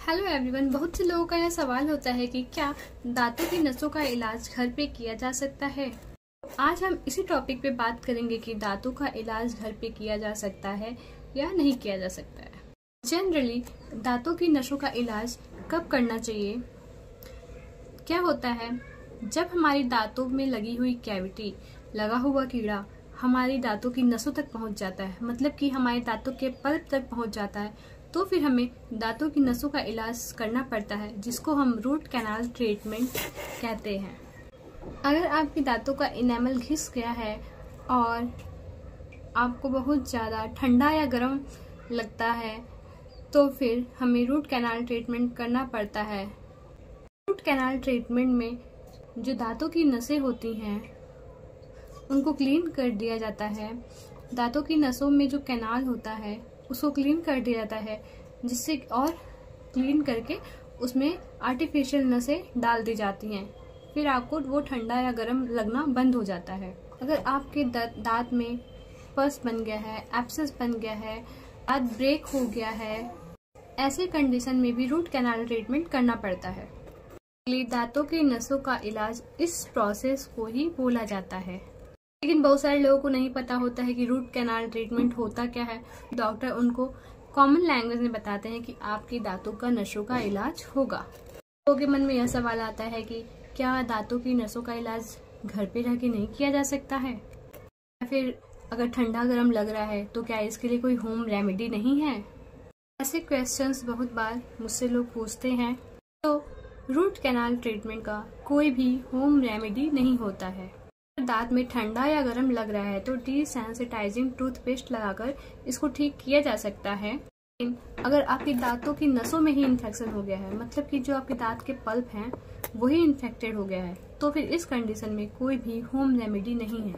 Hello everyone, बहुत से लोगों का यह सवाल होता है कि क्या दांतों की नसों का इलाज घर पे किया जा सकता है। आज हम इसी टॉपिक पे बात करेंगे कि दांतों का इलाज घर पे किया जा सकता है या नहीं किया जा सकता है। जनरली दांतों की नसों का इलाज कब करना चाहिए। क्या होता है, जब हमारी दांतों में लगी हुई कैविटी, लगा हुआ कीड़ा हमारी दांतों की नसों तक पहुंच जाता है, मतलब कि हमारे दांतों के पल्प तक पहुंच जाता है, तो फिर हमें दांतों की नसों का इलाज करना पड़ता है, जिसको हम रूट कैनाल ट्रीटमेंट कहते हैं। अगर आपकी दांतों का इनेमल घिस गया है और आपको बहुत ज़्यादा ठंडा या गर्म लगता है, तो फिर हमें रूट कैनाल ट्रीटमेंट करना पड़ता है। रूट कैनाल ट्रीटमेंट में जो दांतों की नसें होती हैं उनको क्लीन कर दिया जाता है। दांतों की नसों में जो कैनाल होता है उसको क्लीन कर दिया जाता है, जिससे और क्लीन करके उसमें आर्टिफिशियल नसें डाल दी जाती हैं। फिर आपको वो ठंडा या गर्म लगना बंद हो जाता है। अगर आपके दांत में पस बन गया है, एब्सेस बन गया है, दांत ब्रेक हो गया है, ऐसे कंडीशन में भी रूट कैनाल ट्रीटमेंट करना पड़ता है। दांतों की नसों का इलाज इस प्रोसेस को ही बोला जाता है। लेकिन बहुत सारे लोगों को नहीं पता होता है कि रूट कैनाल ट्रीटमेंट होता क्या है। डॉक्टर उनको कॉमन लैंग्वेज में बताते हैं कि आपकी दांतों का नसों का इलाज होगा। लोगों के मन में यह सवाल आता है कि क्या दांतों की नसों का इलाज घर पे रह के नहीं किया जा सकता है, या फिर अगर ठंडा गर्म लग रहा है तो क्या इसके लिए कोई होम रेमेडी नहीं है। ऐसे क्वेश्चंस बहुत बार मुझसे लोग पूछते हैं। तो रूट कैनाल ट्रीटमेंट का कोई भी होम रेमेडी नहीं होता है। दांत में ठंडा या गर्म लग रहा है तो डिसेंसिटाइजिंग टूथपेस्ट लगाकर इसको ठीक किया जा सकता है। लेकिन अगर आपकी दांतों की नसों में ही इन्फेक्शन हो गया है, मतलब कि जो आपके दांत के पल्प हैं वही इन्फेक्टेड हो गया है, तो फिर इस कंडीशन में कोई भी होम रेमेडी नहीं है।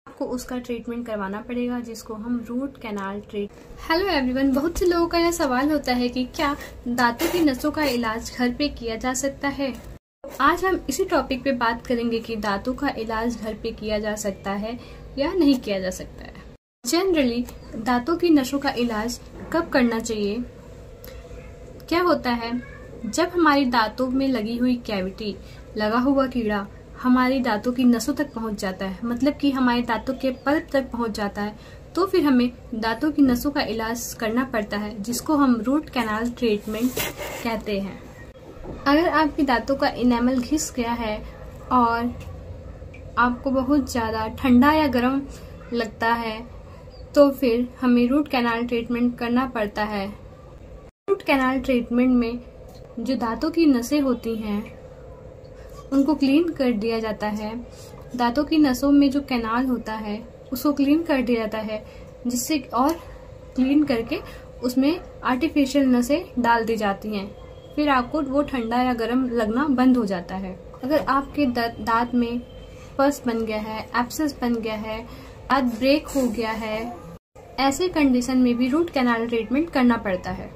आपको उसका ट्रीटमेंट करवाना पड़ेगा, जिसको हम रूट कैनाल हेलो एवरीवन, बहुत से लोगों का यह सवाल होता है कि क्या दांतों की नसों का इलाज घर पे किया जा सकता है। आज हम इसी टॉपिक पे बात करेंगे कि दांतों का इलाज घर पे किया जा सकता है या नहीं किया जा सकता है। जनरली दांतों की नसों का इलाज कब करना चाहिए। क्या होता है, जब हमारी दांतों में लगी हुई कैविटी, लगा हुआ कीड़ा हमारी दांतों की नसों तक पहुंच जाता है, मतलब कि हमारे दांतों के पल्प तक पहुंच जाता है, तो फिर हमें दांतों की नसों का इलाज करना पड़ता है, जिसको हम रूट कैनाल ट्रीटमेंट कहते हैं। अगर आपकी दांतों का इनेमल घिस गया है और आपको बहुत ज़्यादा ठंडा या गर्म लगता है, तो फिर हमें रूट कैनाल ट्रीटमेंट करना पड़ता है। रूट कैनाल ट्रीटमेंट में जो दांतों की नसें होती हैं उनको क्लीन कर दिया जाता है। दांतों की नसों में जो कैनाल होता है उसको क्लीन कर दिया जाता है, जिससे और क्लीन करके उसमें आर्टिफिशियल नसें डाल दी जाती हैं। फिर आपको वो ठंडा या गर्म लगना बंद हो जाता है। अगर आपके दांत में पस बन गया है, एब्सेस बन गया है, दांत ब्रेक हो गया है, ऐसे कंडीशन में भी रूट कैनाल ट्रीटमेंट करना पड़ता है।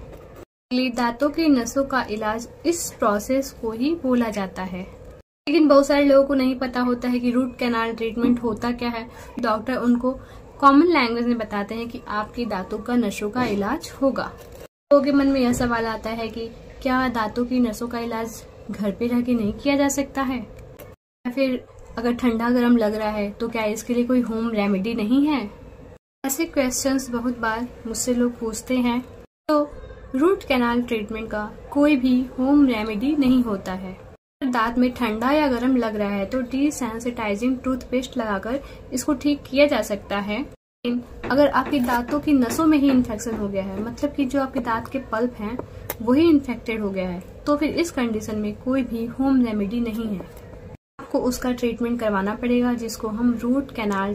दांतों की नसों का इलाज इस प्रोसेस को ही बोला जाता है। लेकिन बहुत सारे लोगों को नहीं पता होता है कि रूट कैनाल ट्रीटमेंट होता क्या है। डॉक्टर उनको कॉमन लैंग्वेज में बताते हैं कि आपकी दांतों का नसों का इलाज होगा। लोगों के मन में यह सवाल आता है कि क्या दांतों की नसों का इलाज घर पे रह के नहीं किया जा सकता है, या फिर अगर ठंडा गर्म लग रहा है तो क्या इसके लिए कोई होम रेमेडी नहीं है। ऐसे क्वेश्चंस बहुत बार मुझसे लोग पूछते हैं। तो रूट कैनाल ट्रीटमेंट का कोई भी होम रेमेडी नहीं होता है। दांत में ठंडा या गर्म लग रहा है तो डिसेंसिटाइजिंग टूथपेस्ट लगाकर इसको ठीक किया जा सकता है। लेकिन अगर आपकी दांतों की नसों में ही इन्फेक्शन हो गया है, मतलब कि जो आपके दांत के पल्प हैं वही इन्फेक्टेड हो गया है, तो फिर इस कंडीशन में कोई भी होम रेमेडी नहीं है। आपको उसका ट्रीटमेंट करवाना पड़ेगा, जिसको हम रूट कैनाल